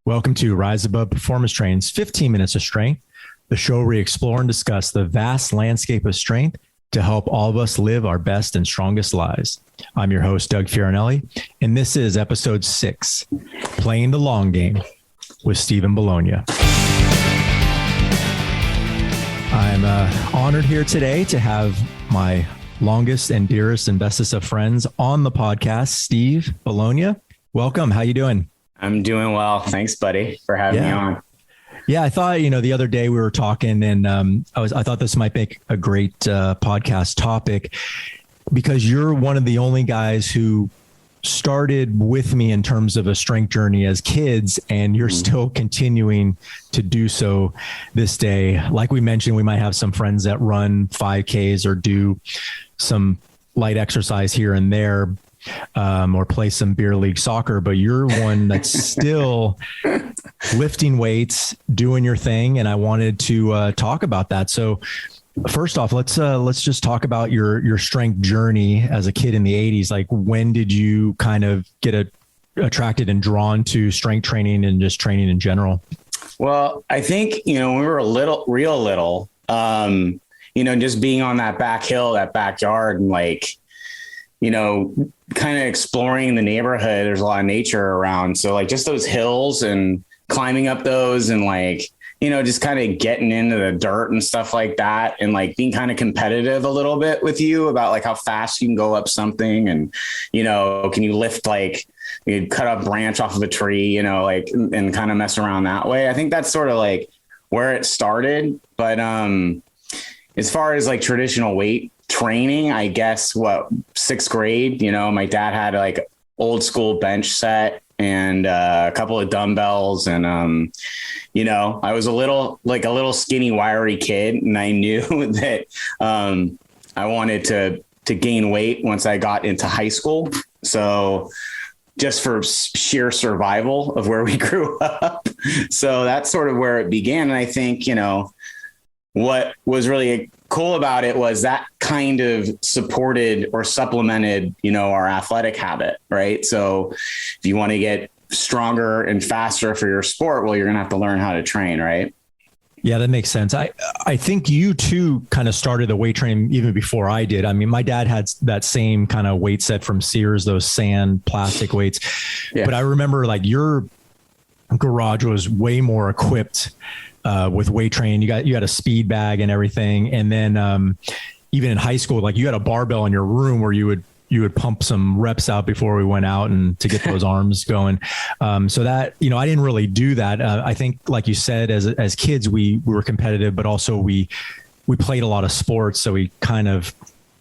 Welcome to Rise Above Performance Training's 15 Minutes of Strength, the show where we explore and discuss the vast landscape of strength to help all of us live our best and strongest lives. I'm your host, Doug Fiorinelli, and this is episode 6, Playing the Long Game with Stephen Bologna. I'm honored here today to have my longest and dearest and bestest of friends on the podcast, Steve Bologna. Welcome. How you doing? I'm doing well. Thanks, buddy, for having me on. Yeah, I thought, the other day we were talking and I thought this might make a great podcast topic because you're one of the only guys who started with me in terms of a strength journey as kids, and you're still continuing to do so this day. Like we mentioned, we might have some friends that run 5Ks or do some light exercise here and there, or play some beer league soccer, but you're one that's still lifting weights, doing your thing. And I wanted to talk about that. So first off, let's just talk about your strength journey as a kid in the 80s. Like, when did you kind of get attracted and drawn to strength training and just training in general? Well, I think, when we were real little, just being on that back hill, that backyard, and kind of exploring the neighborhood, there's a lot of nature around. So just those hills and climbing up those and just kind of getting into the dirt and stuff like that. And being kind of competitive a little bit with you about how fast you can go up something. And, can you lift, you cut a branch off of a tree, and kind of mess around that way. I think that's sort of where it started. But as far as traditional weight training, I guess 6th grade, my dad had old school bench set and a couple of dumbbells. And, I was a little skinny, wiry kid. And I knew that I wanted to gain weight once I got into high school. So just for sheer survival of where we grew up. So that's sort of where it began. And I think, what was really cool about it was that kind of supported or supplemented, our athletic habit, right? So if you want to get stronger and faster for your sport, well, you're going to have to learn how to train, right? Yeah, that makes sense. I think you too kind of started the weight training even before I did. I mean, my dad had that same kind of weight set from Sears, those sand plastic weights. Yeah. But I remember your garage was way more equipped with weight training. You got a speed bag and everything. And then even in high school, you had a barbell in your room where you would pump some reps out before we went out and to get those arms going. So that, I didn't really do that. I think, like you said, as kids, we were competitive, but also we played a lot of sports. So we kind of,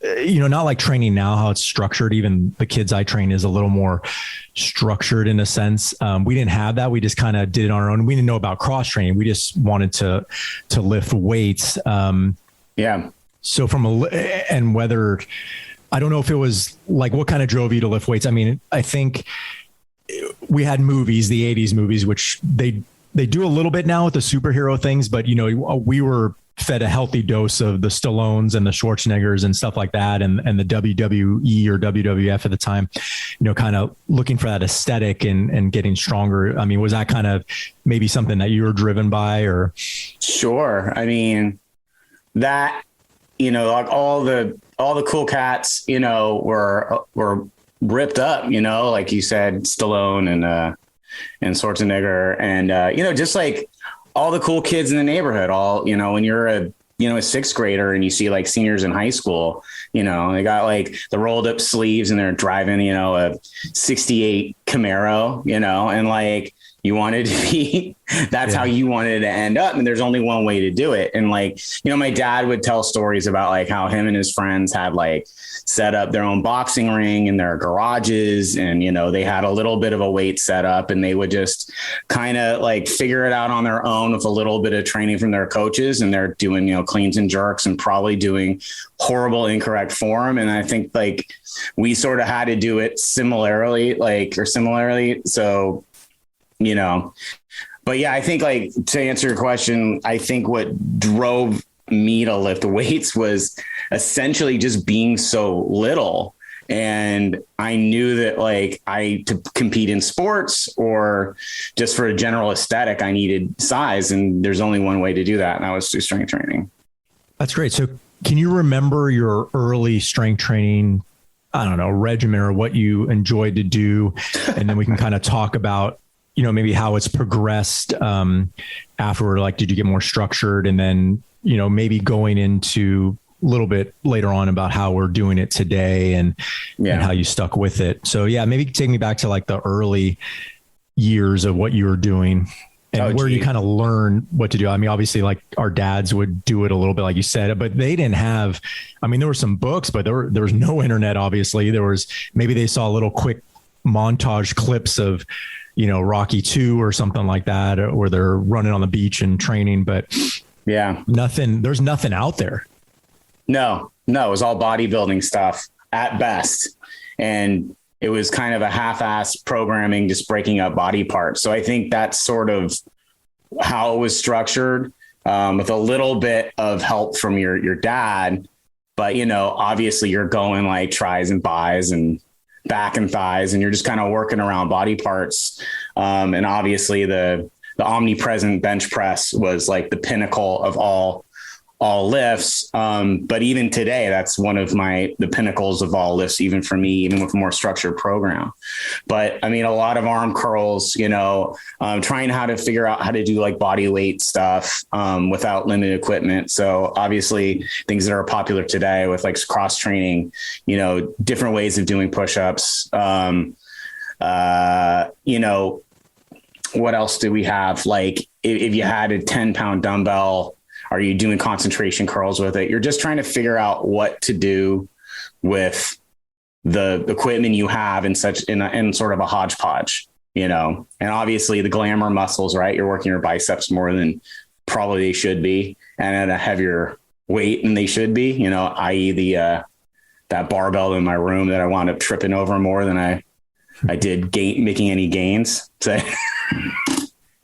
not like training now, how it's structured. Even the kids I train is a little more structured in a sense. We didn't have that. We just kind of did it on our own. We didn't know about cross training. We just wanted to lift weights. Yeah. So and whether, I don't know if it was what kind of drove you to lift weights. I mean, I think we had movies, the 80s movies, which they do a little bit now with the superhero things, but we were fed a healthy dose of the Stallones and the Schwarzeneggers and stuff like that. And the WWE or WWF at the time, kind of looking for that aesthetic and getting stronger. I mean, was that kind of maybe something that you were driven by or? Sure. I mean, that, all the cool cats, were ripped up, like you said, Stallone and Schwarzenegger and, just all the cool kids in the neighborhood, when you're a 6th grader and you see seniors in high school, they got the rolled up sleeves and they're driving, a 68 Camaro, and you wanted to be, that's how you wanted to end up. And there's only one way to do it. And my dad would tell stories about how him and his friends had set up their own boxing ring in their garages. And, they had a little bit of a weight set up and they would just kind of figure it out on their own with a little bit of training from their coaches. And they're doing, cleans and jerks and probably doing horrible, incorrect form. And I think we sort of had to do it similarly. So, but yeah, I think to answer your question, I think what drove me to lift weights was essentially just being so little And I knew that like to compete in sports or just for a general aesthetic, I needed size. And there's only one way to do that. And that was through strength training. That's great. So can you remember your early strength training, I don't know, regimen or what you enjoyed to do? And then we can kind of talk about, you know, maybe how it's progressed afterward. Like, did you get more structured? And then, you know, maybe going into a little bit later on about how we're doing it today and how you stuck with it. So yeah, maybe take me back to like the early years of what you were doing and where you kind of learn what to do. I mean, obviously like our dads would do it a little bit, like you said, but they didn't have, I mean, there were some books, but there was no internet. Obviously maybe they saw little quick montage clips of, you know, Rocky 2 or something like that, or they're running on the beach and training, but there's nothing out there. No, it was all bodybuilding stuff at best. And it was kind of a half-assed programming, just breaking up body parts. So I think that's sort of how it was structured, with a little bit of help from your dad. But, you know, obviously you're going like tries and buys and back and thighs, and you're just kind of working around body parts. And obviously the omnipresent bench press was like the pinnacle of all lifts. But even today, that's one of the pinnacles of all lifts, even for me, even with a more structured program. But I mean, a lot of arm curls, you know, trying how to figure out how to do like body weight stuff, without limited equipment. So obviously things that are popular today with like cross training, you know, different ways of doing push-ups. You know, what else do we have? Like if you had a 10-pound dumbbell, are you doing concentration curls with it? You're just trying to figure out what to do with the equipment you have in sort of a hodgepodge, you know, and obviously the glamour muscles, right? You're working your biceps more than probably they should be, and at a heavier weight than they should be, you know, i.e. that barbell in my room that I wound up tripping over more than I did making any gains. So.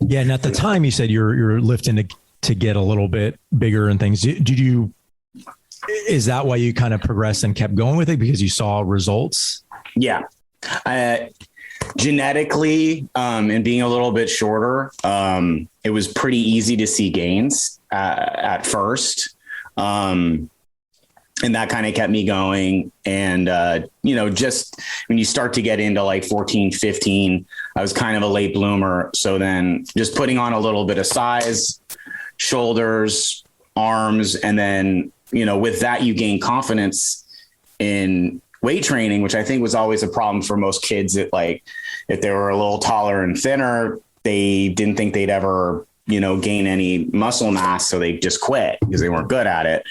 Yeah. And at the time you said you're lifting to get a little bit bigger and things. Is that why you kind of progressed and kept going with it because you saw results? Yeah. Genetically, and being a little bit shorter, it was pretty easy to see gains at first. And that kind of kept me going. And, you know, just when you start to get into like 14, 15, I was kind of a late bloomer. So then just putting on a little bit of size, shoulders, arms. And then, you know, with that, you gain confidence in weight training, which I think was always a problem for most kids that like, if they were a little taller and thinner, they didn't think they'd ever, you know, gain any muscle mass. So they just quit because they weren't good at it.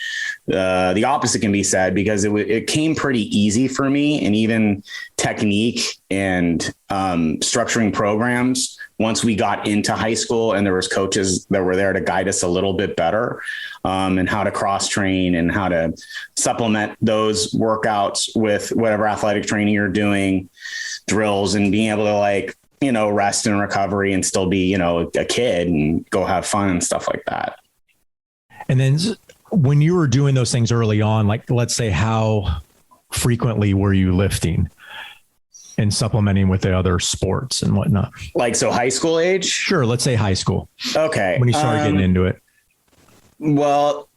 The opposite can be said because it came pretty easy for me, and even technique and structuring programs. Once we got into high school and there was coaches that were there to guide us a little bit better, and how to cross train and how to supplement those workouts with whatever athletic training you're doing, drills, and being able to like, you know, rest and recovery and still be, you know, a kid and go have fun and stuff like that. And then when you were doing those things early on, like, let's say, how frequently were you lifting and supplementing with the other sports and whatnot? Like, so high school age? Sure. Let's say high school. Okay. When you started getting into it. Well,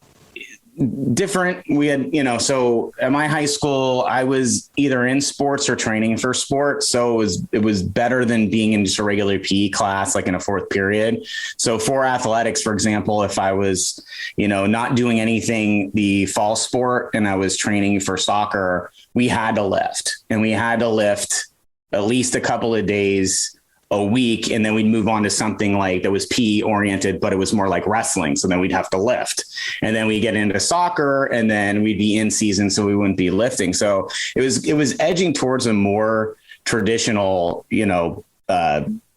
different. We had, you know, so at my high school, I was either in sports or training for sports. So it was better than being in just a regular PE class, like in a fourth period. So for athletics, for example, if I was, you know, not doing anything, the fall sport, and I was training for soccer, we had to lift, and we had to lift at least a couple of days a week. And then we'd move on to something like that was PE oriented, but it was more like wrestling. So then we'd have to lift, and then we get into soccer, and then we'd be in season, so we wouldn't be lifting. So it was edging towards a more traditional, you know,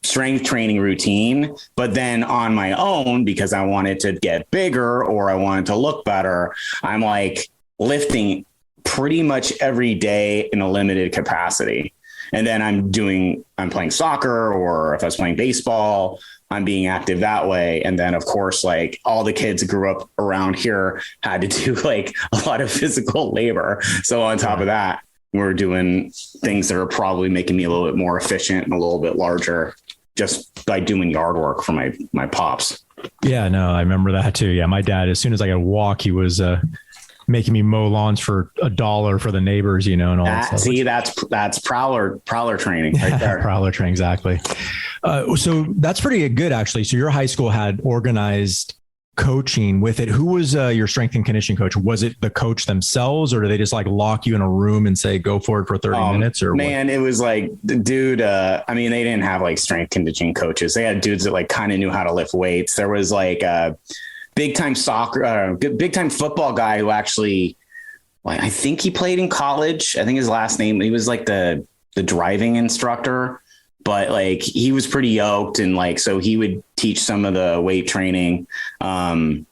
strength training routine. But then on my own, because I wanted to get bigger or I wanted to look better, I'm like lifting pretty much every day in a limited capacity. And then I'm playing soccer, or if I was playing baseball, I'm being active that way. And then of course, like all the kids that grew up around here had to do like a lot of physical labor. So on top of that, we're doing things that are probably making me a little bit more efficient and a little bit larger just by doing yard work for my pops. Yeah, no, I remember that too. Yeah. My dad, as soon as I could walk, he was, making me mow lawns for $1 for the neighbors, and all that stuff. See, that's prowler training right there. Prowler training. Exactly. So that's pretty good, actually. So your high school had organized coaching with it. Who was your strength and conditioning coach? Was it the coach themselves, or do they just like lock you in a room and say, go for it for 30 minutes? Or man, what? It was like, dude, they didn't have like strength conditioning coaches. They had dudes that like kind of knew how to lift weights. There was like big time football guy who actually, I think he played in college. I think his last name, he was like the driving instructor, but like he was pretty yoked. And like, so he would teach some of the weight training. It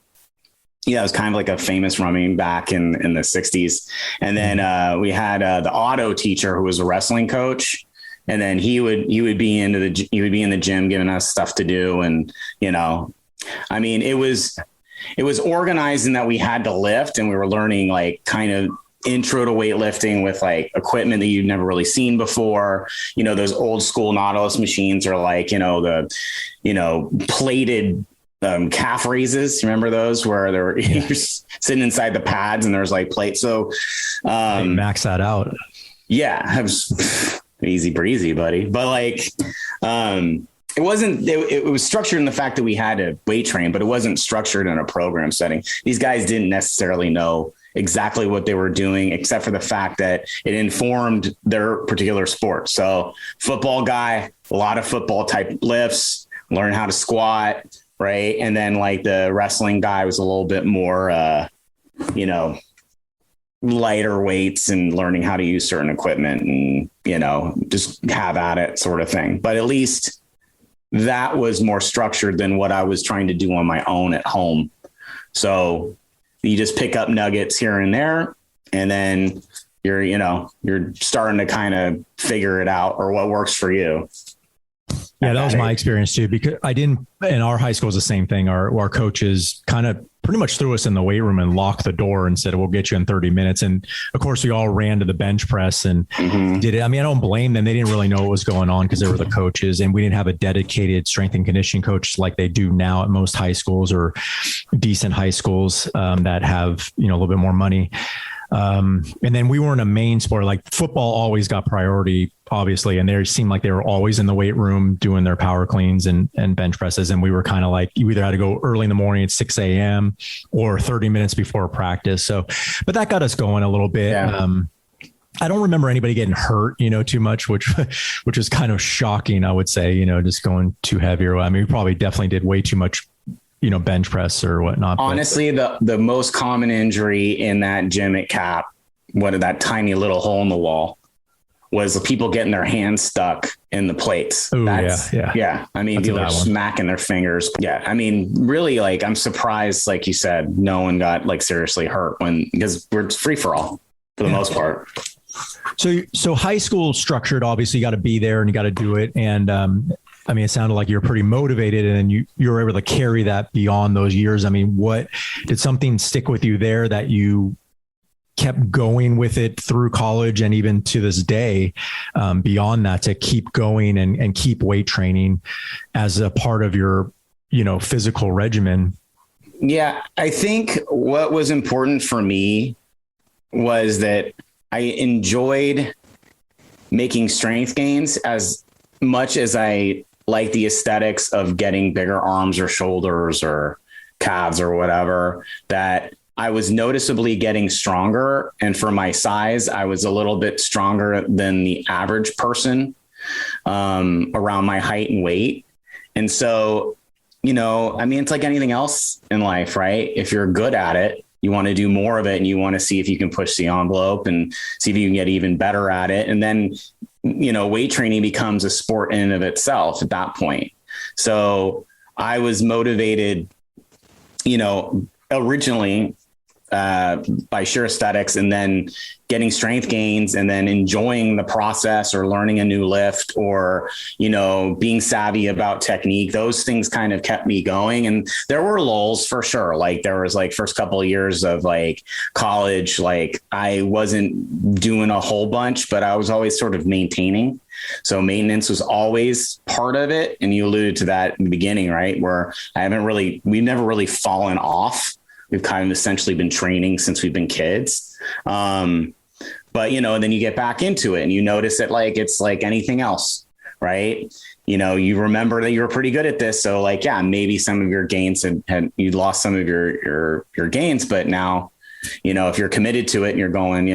was kind of like a famous running back in the 60s. And then we had the auto teacher who was a wrestling coach. And then he would be in the gym giving us stuff to do. And, it was organized in that we had to lift, and we were learning like kind of intro to weightlifting with like equipment that you've never really seen before. Those old school Nautilus machines are like, plated calf raises. Remember those where they were you're sitting inside the pads and there's like plates. So max that out. Yeah, it was easy breezy, buddy. But like, it was structured in the fact that we had to weight train, but it wasn't structured in a program setting. These guys didn't necessarily know exactly what they were doing, except for the fact that it informed their particular sport. So football guy, a lot of football type lifts, learn how to squat. Right. And then like the wrestling guy was a little bit more, lighter weights and learning how to use certain equipment and, just have at it sort of thing. But at least that was more structured than what I was trying to do on my own at home. So you just pick up nuggets here and there, and then you're starting to kind of figure it out or what works for you. Yeah, that was my experience too, because in our high school was the same thing. Our coaches kind of pretty much threw us in the weight room and locked the door and said, we'll get you in 30 minutes. And of course we all ran to the bench press and did it. I mean, I don't blame them. They didn't really know what was going on because they were the coaches, and we didn't have a dedicated strength and conditioning coach like they do now at most high schools or decent high schools that have, a little bit more money. And then we weren't a main sport. Like football always got priority, obviously. And they seemed like they were always in the weight room doing their power cleans and bench presses. And we were kind of like, you either had to go early in the morning at 6 a.m. or 30 minutes before practice. So, but that got us going a little bit. Yeah. I don't remember anybody getting hurt, too much, which was kind of shocking, I would say, just going too heavy. I mean, we probably definitely did way too much bench press or whatnot. Honestly, the most common injury in that gym at Cap, that tiny little hole in the wall, was the people getting their hands stuck in the plates. Ooh, yeah. I mean, people are smacking their fingers. Yeah. I mean, really, like, I'm surprised, like you said, no one got like seriously hurt because we're free for all for the most part. So high school structured, obviously you got to be there and you got to do it. And, I mean, it sounded like you're pretty motivated, and then you were able to carry that beyond those years. I mean, what did something stick with you there that you kept going with it through college and even to this day, beyond that, to keep going and keep weight training as a part of your, physical regimen? Yeah, I think what was important for me was that I enjoyed making strength gains as much as I like the aesthetics of getting bigger arms or shoulders or calves or whatever, that I was noticeably getting stronger. And for my size, I was a little bit stronger than the average person around my height and weight. And so, it's like anything else in life, right? If you're good at it, you want to do more of it and you want to see if you can push the envelope and see if you can get even better at it. And then, weight training becomes a sport in and of itself at that point. So I was motivated, originally by sheer aesthetics, and then getting strength gains, and then enjoying the process, or learning a new lift, or, being savvy about technique. Those things kind of kept me going. And there were lulls for sure. Like there was like first couple of years of like college, like I wasn't doing a whole bunch, but I was always sort of maintaining. So maintenance was always part of it. And you alluded to that in the beginning, right? Where we've never really fallen off. We've kind of essentially been training since we've been kids. But, and then you get back into it and you notice that like, it's like anything else, right? You remember that you were pretty good at this. So like, yeah, maybe some of your gains you lost some of your gains, but now, if you're committed to it and you're going,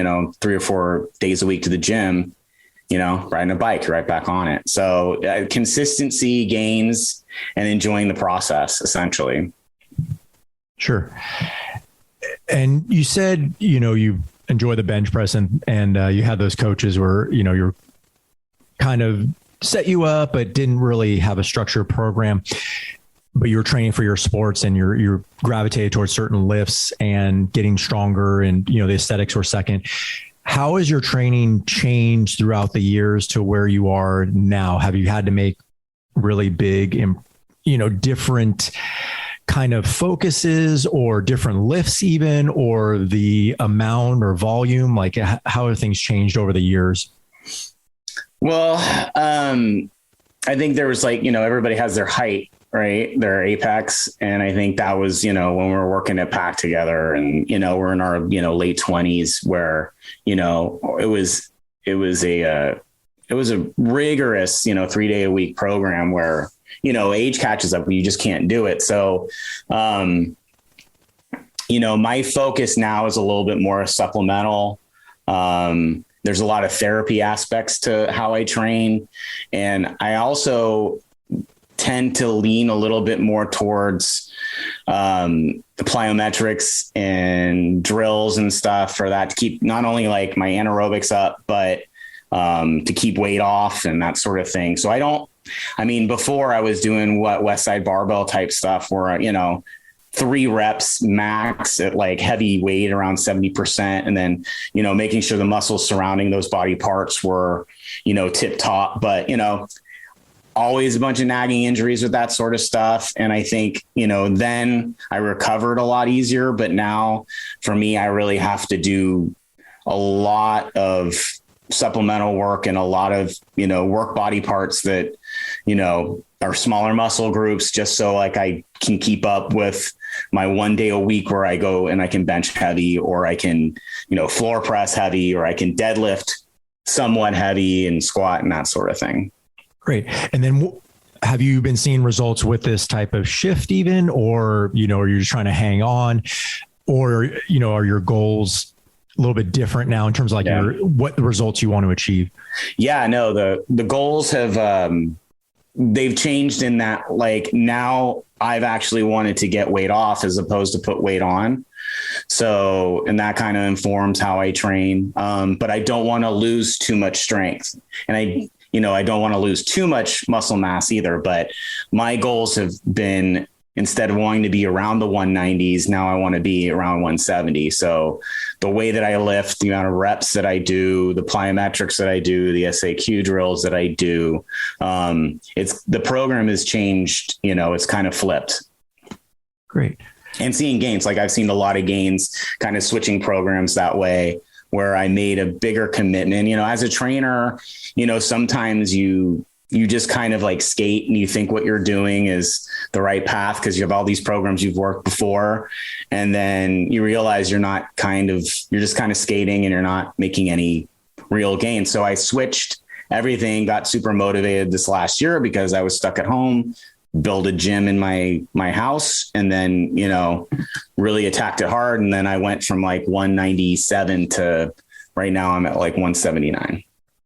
3 or 4 days a week to the gym, riding a bike, you're right back on it. So consistency, gains, and enjoying the process, essentially. Sure. And you said, you enjoy the bench press and you had those coaches where, you're kind of set you up, but didn't really have a structured program, but you're training for your sports and you're gravitated towards certain lifts and getting stronger, and, the aesthetics were second. How has your training changed throughout the years to where you are now? Have you had to make really big, different kind of focuses or different lifts even, or the amount or volume? Like how have things changed over the years? Well, I think there was like, everybody has their height, right? Their apex. And I think that was, when we were working at PAC together and, we're in our, late 20s where, it was a rigorous, 3-day a week program where, age catches up, you just can't do it. So, my focus now is a little bit more supplemental. There's a lot of therapy aspects to how I train. And I also tend to lean a little bit more towards, the plyometrics and drills and stuff for that, to keep not only like my anaerobics up, but, to keep weight off and that sort of thing. So before I was doing West Side barbell type stuff where, 3 reps max at like heavy weight around 70%. And then, making sure the muscles surrounding those body parts were, tip top, but, always a bunch of nagging injuries with that sort of stuff. And I think, then I recovered a lot easier, but now for me, I really have to do a lot of supplemental work and a lot of, work body parts that, are smaller muscle groups, just so like I can keep up with my 1 day a week where I go and I can bench heavy, or I can, floor press heavy, or I can deadlift somewhat heavy and squat and that sort of thing. Great. And then have you been seeing results with this type of shift even, or, are you just trying to hang on, or, are your goals a little bit different now in terms of like what the results you want to achieve? Yeah, no, the goals have, they've changed in that, like now I've actually wanted to get weight off as opposed to put weight on. So, and that kind of informs how I train. But I don't want to lose too much strength, and I don't want to lose too much muscle mass either, but my goals have been, instead of wanting to be around the 190s, now I want to be around 170. So the way that I lift, the amount of reps that I do, the plyometrics that I do, the SAQ drills that I do, the program has changed, it's kind of flipped. Great. And seeing gains, like I've seen a lot of gains kind of switching programs that way, where I made a bigger commitment, as a trainer, sometimes you just kind of like skate and you think what you're doing is the right path because you have all these programs you've worked before. And then you realize you're just kind of skating and you're not making any real gains. So I switched everything, got super motivated this last year because I was stuck at home, build a gym in my house, and then, really attacked it hard. And then I went from like 197 to right now I'm at like 179.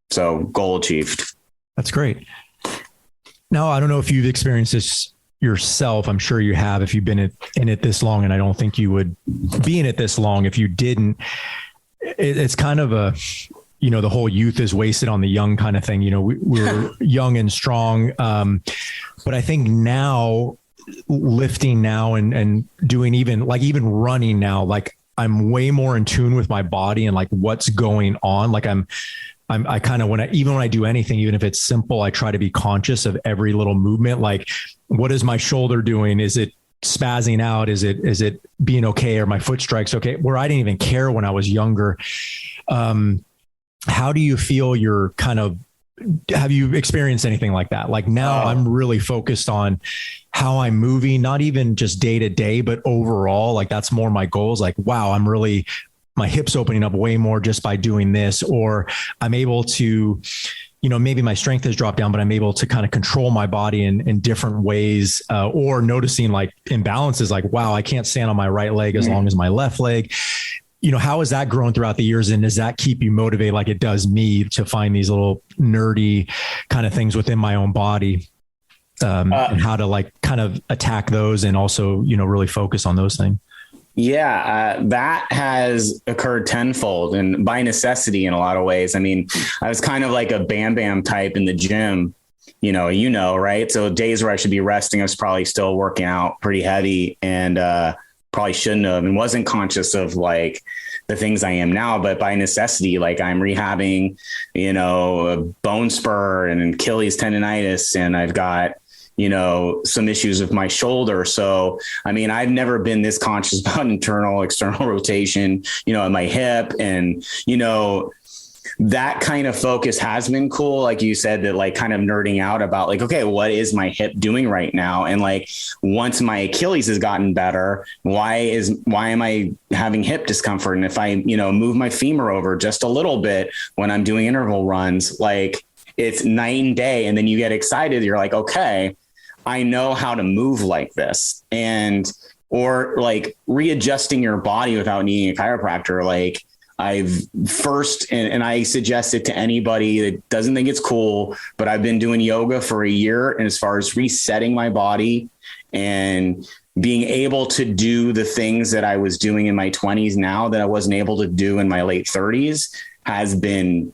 So goal achieved. That's great. Now, I don't know if you've experienced this yourself. I'm sure you have, if you've been in it this long, and I don't think you would be in it this long if you didn't. It's kind of a, the whole youth is wasted on the young kind of thing. We're young and strong. But I think now lifting now and doing even running now, like I'm way more in tune with my body and like what's going on. Like I kind of, even when I do anything, even if it's simple, I try to be conscious of every little movement. Like, what is my shoulder doing? Is it spazzing out? Is it being okay? Or my foot strikes okay? Where I didn't even care when I was younger. How do you feel you're have you experienced anything like that? Like now I'm really focused on how I'm moving, not even just day to day, but overall, like that's more my goals. Like, wow, my hips opening up way more just by doing this, or I'm able to, maybe my strength has dropped down, but I'm able to kind of control my body in different ways, or noticing like imbalances, like, wow, I can't stand on my right leg as long as my left leg. How has that grown throughout the years? And does that keep you motivated like it does me to find these little nerdy kind of things within my own body, and how to like kind of attack those and also, really focus on those things? Yeah, that has occurred tenfold and by necessity in a lot of ways. I mean, I was kind of like a Bam Bam type in the gym, right? So days where I should be resting, I was probably still working out pretty heavy and probably shouldn't have, and wasn't conscious of like the things I am now. But by necessity, like I'm rehabbing, a bone spur and Achilles tendonitis, and I've got some issues with my shoulder. So, I mean, I've never been this conscious about internal, external rotation, at my hip. And, that kind of focus has been cool. Like you said, that like kind of nerding out about like, okay, what is my hip doing right now? And like, once my Achilles has gotten better, why am I having hip discomfort? And if I, move my femur over just a little bit when I'm doing interval runs, like it's night and day. And then you get excited. You're like, okay, I know how to move like this, or like readjusting your body without needing a chiropractor. Like I've first, and I suggest it to anybody that doesn't think it's cool, but I've been doing yoga for a year. And as far as resetting my body and being able to do the things that I was doing in my 20s now that I wasn't able to do in my late 30s has been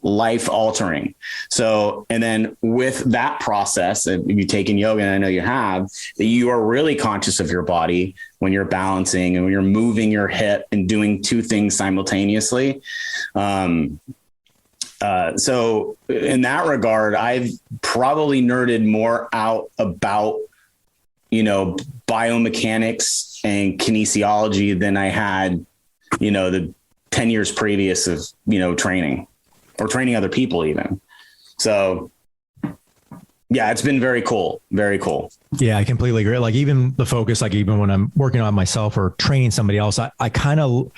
life altering. So, and then with that process, if you've taken yoga, and I know you have, that you are really conscious of your body when you're balancing and when you're moving your hip and doing two things simultaneously. So in that regard, I've probably nerded more out about, biomechanics and kinesiology than I had, the 10 years previous of, training or training other people even. So yeah, it's been very cool. Very cool. Yeah, I completely agree. Like even the focus, like even when I'm working on myself or training somebody else, I kind of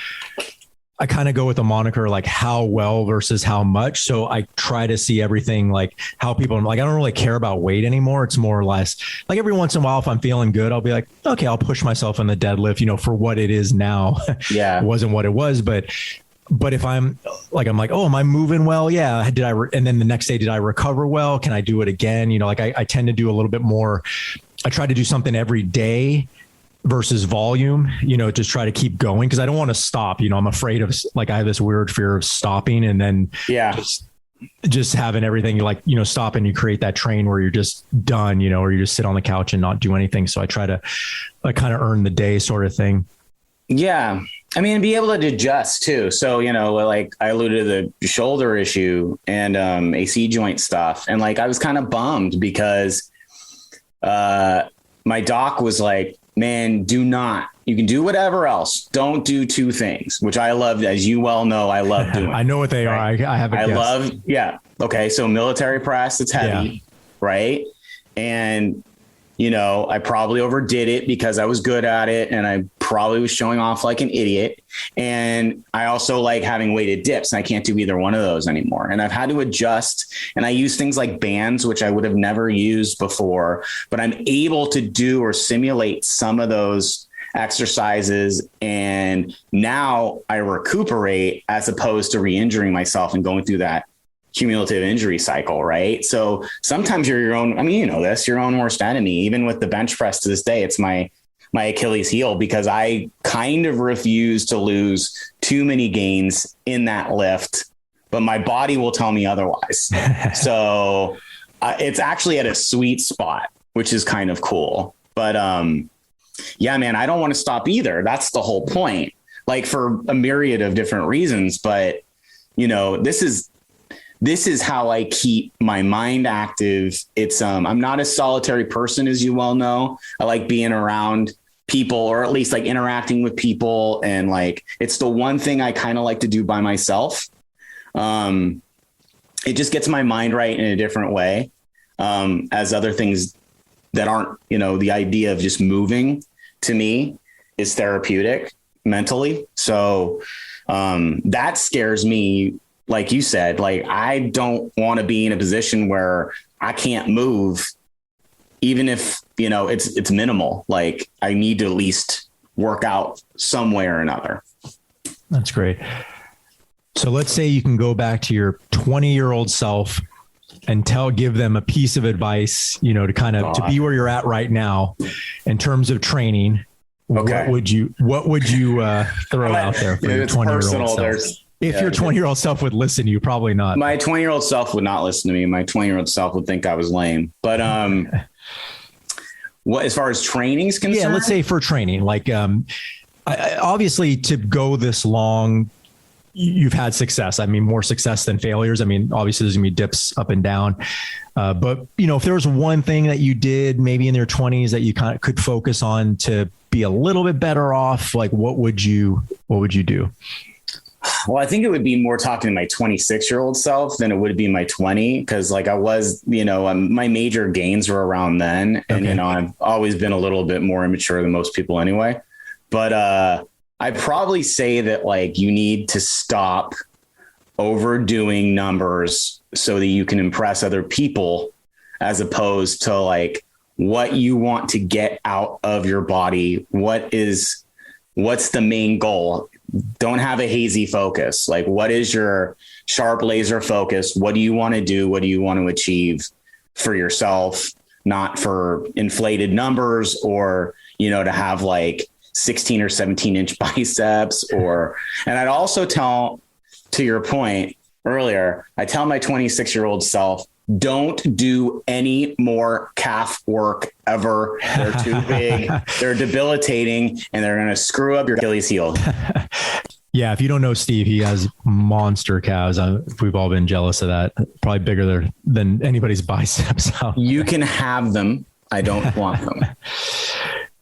go with the moniker, like how well versus how much. So I try to see everything, like how people, like, I don't really care about weight anymore. It's more or less like every once in a while, if I'm feeling good, I'll be like, okay, I'll push myself in the deadlift, for what it is now. Yeah. It wasn't what it was, but if I'm like, oh, am I moving well? Yeah. And then the next day, did I recover well? Can I do it again? Like I tend to do a little bit more. I try to do something every day versus volume, just try to keep going. Cause I don't want to stop, I'm afraid of, like, I have this weird fear of stopping and then just having everything like, stop and you create that train where you're just done, or you just sit on the couch and not do anything. So I try to like kind of earn the day sort of thing. Yeah. I mean, be able to adjust too. So, like I alluded to the shoulder issue and AC joint stuff. And like, I was kind of bummed because my doc was like, man, you can do whatever else. Don't do two things, which I loved, as you well know, I love doing. I know what they are. I have a guess. Yeah. Okay. So military press, it's heavy, right? And, I probably overdid it because I was good at it and I probably was showing off like an idiot. And I also like having weighted dips and I can't do either one of those anymore. And I've had to adjust, and I use things like bands, which I would have never used before, but I'm able to do or simulate some of those exercises. And now I recuperate as opposed to re-injuring myself and going through that cumulative injury cycle, right? So sometimes you're your own, your own worst enemy. Even with the bench press to this day, it's my Achilles heel because I kind of refuse to lose too many gains in that lift, but my body will tell me otherwise. So it's actually at a sweet spot, which is kind of cool. But Yeah, man, I don't want to stop either. That's the whole point, like for a myriad of different reasons. But, you know, this is how I keep my mind active. It's I'm not a solitary person, as you well know. I like being around people, or at least like interacting with people. And like, it's the one thing I kind of like to do by myself. It just gets my mind right in a different way. As other things that aren't, you know, the idea of just moving to me is therapeutic mentally. So that scares me. Like you said, like, I don't want to be in a position where I can't move, even if, you know, it's minimal. Like, I need to at least work out some way or another. That's great. So let's say you can go back to your 20-year-old self and give them a piece of advice, you know, to kind of to be where you're at right now in terms of training. Okay. What would you throw out there for your 20-year-old self? If your 20-year-old self would listen to you, probably not. My 20-year-old self would not listen to me. My 20-year-old self would think I was lame. But what, as far as training is concerned? Yeah, let's say for training, like obviously to go this long, you've had success. I mean, more success than failures. I mean, obviously there's gonna be dips up and down. But you know, if there was one thing that you did maybe in your 20s that you kind of could focus on to be a little bit better off, like what would you do? Well, I think it would be more talking to my 26-year-old self than it would be my 20. Cause like I was, you know, my major gains were around then. And, you know, I've always been a little bit more immature than most people anyway. But I'd probably say that like you need to stop overdoing numbers so that you can impress other people, as opposed to like what you want to get out of your body. What's the main goal? Don't have a hazy focus. Like, what is your sharp laser focus? What do you want to do? What do you want to achieve for yourself? Not for inflated numbers or, you know, to have like 16 or 17 inch biceps and I'd also tell, to your point earlier, I tell my 26-year-old self, don't do any more calf work ever. They're too big. They're debilitating, and they're going to screw up your Achilles heel. Yeah. If you don't know Steve, he has monster calves. We've all been jealous of that. Probably bigger than anybody's biceps. You can have them. I don't want them.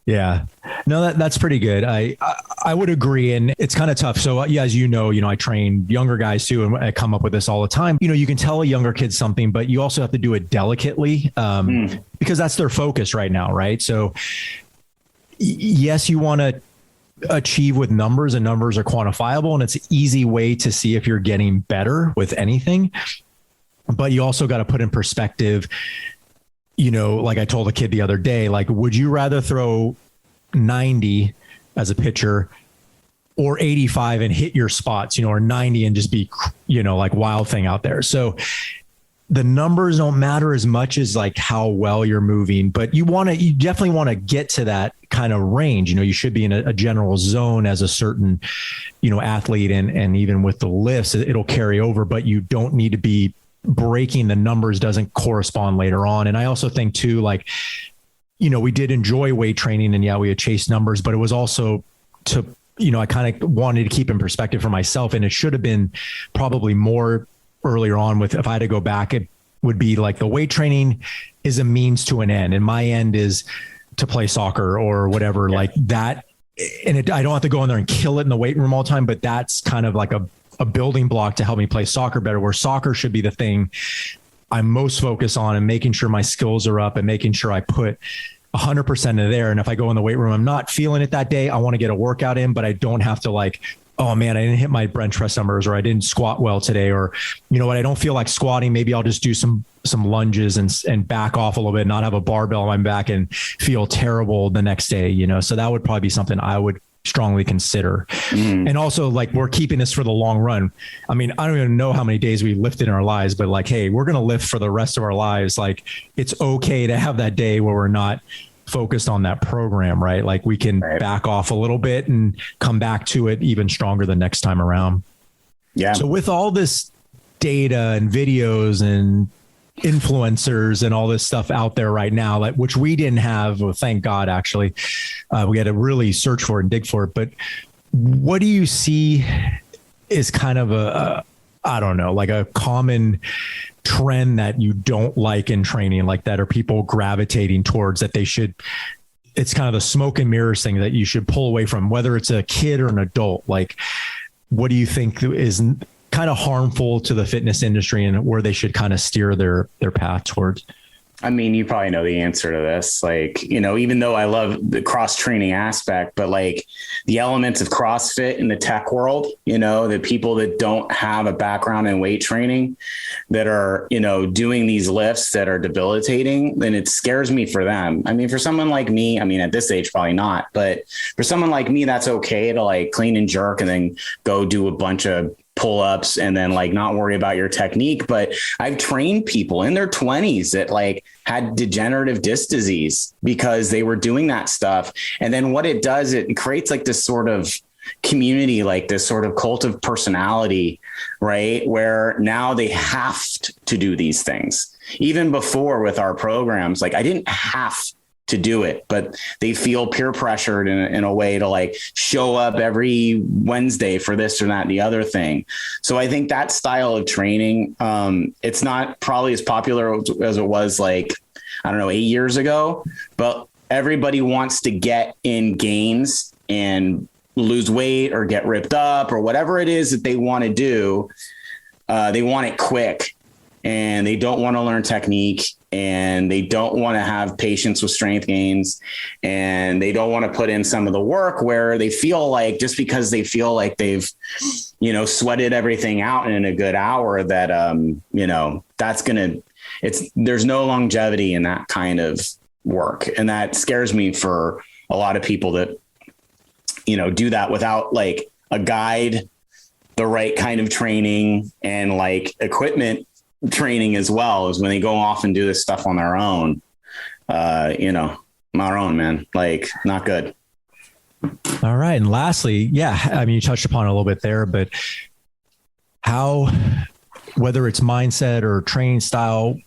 Yeah, no, that's pretty good. I would agree. And it's kind of tough. So yeah, as you know, I train younger guys too, and I come up with this all the time. You know, you can tell a younger kid something, but you also have to do it delicately because that's their focus right now. Right. So yes, you want to achieve with numbers, and numbers are quantifiable, and it's an easy way to see if you're getting better with anything. But you also got to put in perspective, you know, like I told a kid the other day, like, would you rather throw 90 as a pitcher or 85 and hit your spots, you know, or 90 and just be, you know, like Wild Thing out there? So the numbers don't matter as much as like how well you're moving, but you definitely want to get to that kind of range. You know, you should be in a general zone as a certain, you know, athlete, and even with the lifts, it'll carry over, but you don't need to be breaking the numbers doesn't correspond later on. And I also think too, like, you know, we did enjoy weight training, and yeah, we had chased numbers, but it was also to, you know, I kind of wanted to keep in perspective for myself, and it should have been probably more earlier on with, if I had to go back, it would be like the weight training is a means to an end. And my end is to play soccer or whatever, like that. And I don't have to go in there and kill it in the weight room all the time, but that's kind of like a building block to help me play soccer better, where soccer should be the thing I'm most focused on, and making sure my skills are up and making sure I put 100% in there. And if I go in the weight room, I'm not feeling it that day, I want to get a workout in, but I don't have to like, oh man, I didn't hit my bench press numbers, or I didn't squat well today, or, you know what, I don't feel like squatting. Maybe I'll just do some lunges and back off a little bit, not have a barbell on my back and feel terrible the next day, you know? So that would probably be something I would strongly consider. And also, like, we're keeping this for the long run. I mean, I don't even know how many days we lifted in our lives, but like, hey, we're going to lift for the rest of our lives. Like, it's okay to have that day where we're not focused on that program, right? Like, we can back off a little bit and come back to it even stronger the next time around. Yeah. So with all this data and videos and influencers and all this stuff out there right now, like, which we didn't have. Well, thank God, actually, we had to really search for it and dig for it. But what do you see is kind of I don't know, like a common trend that you don't like in training, like that are people gravitating towards, that they should, it's kind of the smoke and mirrors thing that you should pull away from, whether it's a kid or an adult? Like, what do you think is kind of harmful to the fitness industry and where they should kind of steer their path towards? I mean, you probably know the answer to this. Like, you know, even though I love the cross training aspect, but like the elements of CrossFit in the tech world, you know, the people that don't have a background in weight training that are, you know, doing these lifts that are debilitating, then it scares me for them. I mean, for someone like me, I mean, at this age, probably not, but for someone like me, that's okay to like clean and jerk and then go do a bunch of pull-ups and then like not worry about your technique. But I've trained people in their 20s that like had degenerative disc disease because they were doing that stuff. And then what it does, it creates like this sort of community, like this sort of cult of personality, right? Where now they have to do these things. Even before with our programs, like I didn't have to do it, but they feel peer pressured in a way to like show up every Wednesday for this or that and the other thing. So I think that style of training, it's not probably as popular as it was like, I don't know, 8 years ago, but everybody wants to get in gains and lose weight or get ripped up or whatever it is that they want to do. They want it quick and they don't want to learn technique. And they don't want to have patience with strength gains, and they don't want to put in some of the work where they feel like just because they feel like they've, you know, sweated everything out in a good hour that, you know, there's no longevity in that kind of work. And that scares me for a lot of people that, you know, do that without like a guide, the right kind of training and like equipment training as well, is when they go off and do this stuff on their own, you know, our own, man, like not good. All right. And lastly, yeah, I mean, you touched upon it a little bit there, but how, whether it's mindset or training style,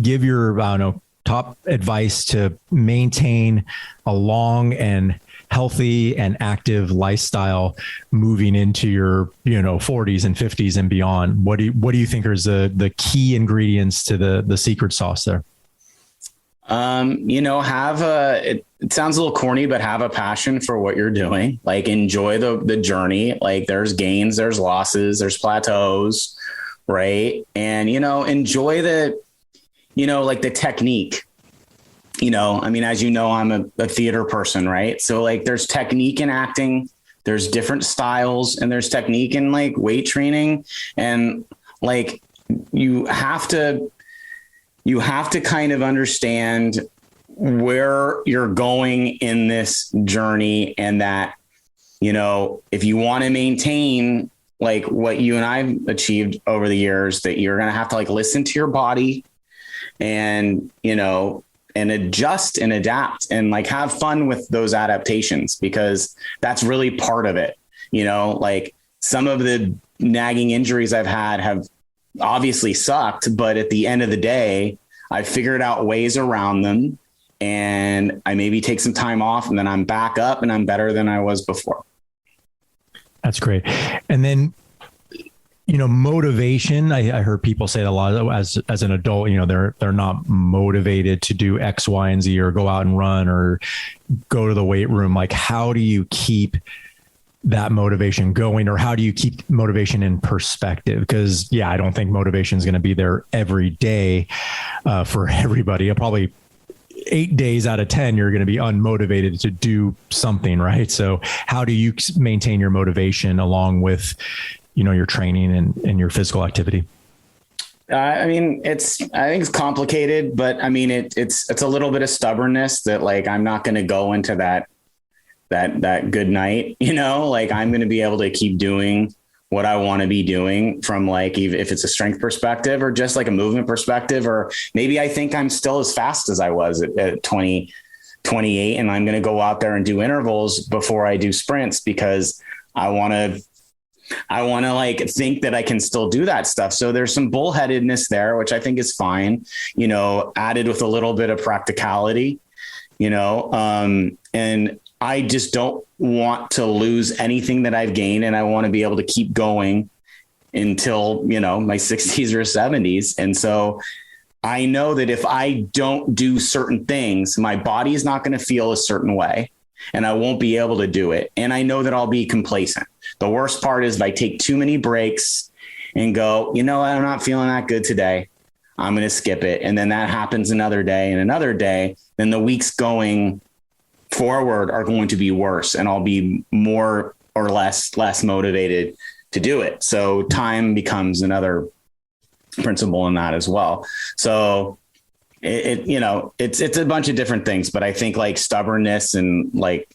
give your, I don't know, top advice to maintain a long and healthy and active lifestyle moving into your, you know, 40s and 50s and beyond. What do you think is the key ingredients to the secret sauce there? You know, it sounds a little corny, but have a passion for what you're doing. Like enjoy the journey. Like there's gains, there's losses, there's plateaus, right? And, you know, enjoy like the technique. You know, I mean, as you know, I'm a theater person, right? So like there's technique in acting, there's different styles, and there's technique in like weight training. And like, you have to kind of understand where you're going in this journey, and that, you know, if you want to maintain like what you and I've achieved over the years, that you're going to have to like listen to your body and, you know, and adjust and adapt and like have fun with those adaptations, because that's really part of it. You know, like some of the nagging injuries I've had have obviously sucked, but at the end of the day, I figured out ways around them, and I maybe take some time off and then I'm back up and I'm better than I was before. That's great. And then, you know, motivation, I heard people say it a lot as an adult, you know, they're not motivated to do X, Y, and Z, or go out and run or go to the weight room. Like, how do you keep that motivation going, or how do you keep motivation in perspective? Because yeah, I don't think motivation is going to be there every day for everybody. Probably 8 days out of 10, you're going to be unmotivated to do something, right? So how do you maintain your motivation along with, you know, your training and your physical activity? I mean, I think it's complicated, but I mean, it's a little bit of stubbornness that like, I'm not going to go into that good night, you know, like I'm going to be able to keep doing what I want to be doing from like, even if it's a strength perspective or just like a movement perspective, or maybe I think I'm still as fast as I was at 28, and I'm going to go out there and do intervals before I do sprints because I want to I want to like think that I can still do that stuff. So there's some bullheadedness there, which I think is fine, you know, added with a little bit of practicality, you know, and I just don't want to lose anything that I've gained. And I want to be able to keep going until, you know, my 60s or 70s. And so I know that if I don't do certain things, my body is not going to feel a certain way and I won't be able to do it. And I know that I'll be complacent. The worst part is if I take too many breaks and go, you know, I'm not feeling that good today, I'm going to skip it. And then that happens another day and another day. Then the weeks going forward are going to be worse and I'll be more or less motivated to do it. So time becomes another principle in that as well. So it you know, it's a bunch of different things, but I think like stubbornness and like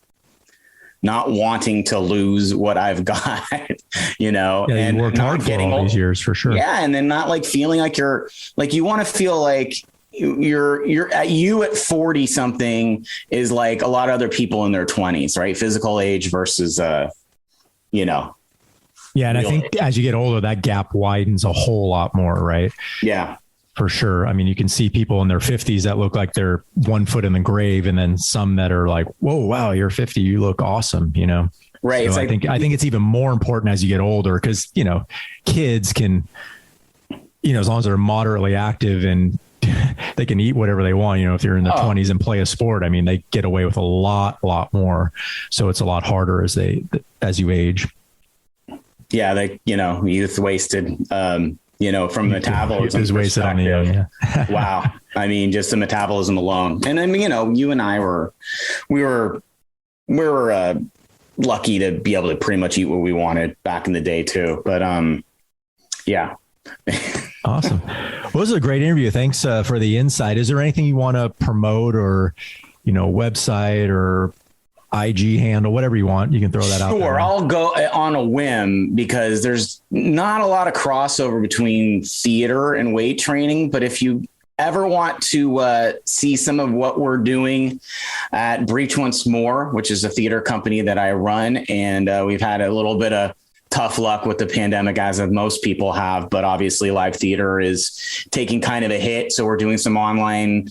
not wanting to lose what I've got, you know, yeah, and you worked hard for all these years for sure. Yeah. And then not like feeling like you're like, you want to feel like you're at 40 something is like a lot of other people in their 20s, right? Physical age versus, you know. Yeah. And I think as you get older, that gap widens a whole lot more, right? Yeah. For sure. I mean, you can see people in their 50s that look like they're 1 foot in the grave, and then some that are like, whoa, wow, you're 50, you look awesome, you know? Right. So I think it's even more important as you get older because, you know, kids can, you know, as long as they're moderately active and they can eat whatever they want, you know, if you're in their 20s and play a sport, I mean, they get away with a lot more. So it's a lot harder as you age. Yeah. They, you know, youth wasted, you know, from metabolism is wasted on the young, yeah. Wow. I mean, just the metabolism alone. And I mean, you know, you and I we were lucky to be able to pretty much eat what we wanted back in the day too. But, yeah. Awesome. Well, this is a great interview. Thanks for the insight. Is there anything you want to promote or, you know, website or IG handle, whatever you want, you can throw that out there. Sure. I'll go on a whim because there's not a lot of crossover between theater and weight training. But if you ever want to see some of what we're doing at Breach Once More, which is a theater company that I run, and we've had a little bit of tough luck with the pandemic, as of most people have, but obviously live theater is taking kind of a hit. So we're doing some online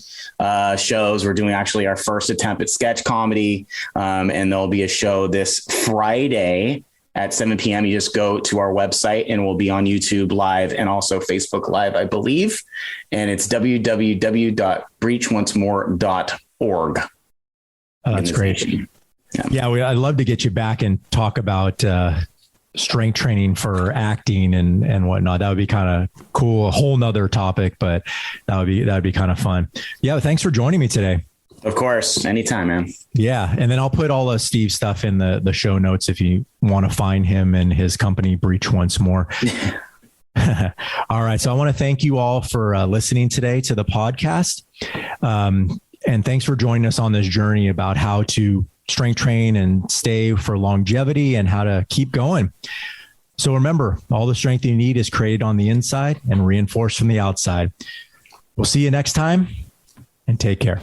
shows. We're doing actually our first attempt at sketch comedy. And there'll be a show this Friday at 7 p.m. You just go to our website and we'll be on YouTube Live and also Facebook Live, I believe. And it's www.breachoncemore.org. Oh, that's great. Yeah, I'd love to get you back and talk about strength training for acting and whatnot. That would be kind of cool. A whole nother topic, but that would be kind of fun. Yeah. Thanks for joining me today. Of course. Anytime, man. Yeah. And then I'll put all of Steve's stuff in the show notes if you want to find him and his company, Breach Once More. All right. So I want to thank you all for listening today to the podcast. And thanks for joining us on this journey about how to strength train and stay for longevity and how to keep going. So remember, all the strength you need is created on the inside and reinforced from the outside. We'll see you next time and take care.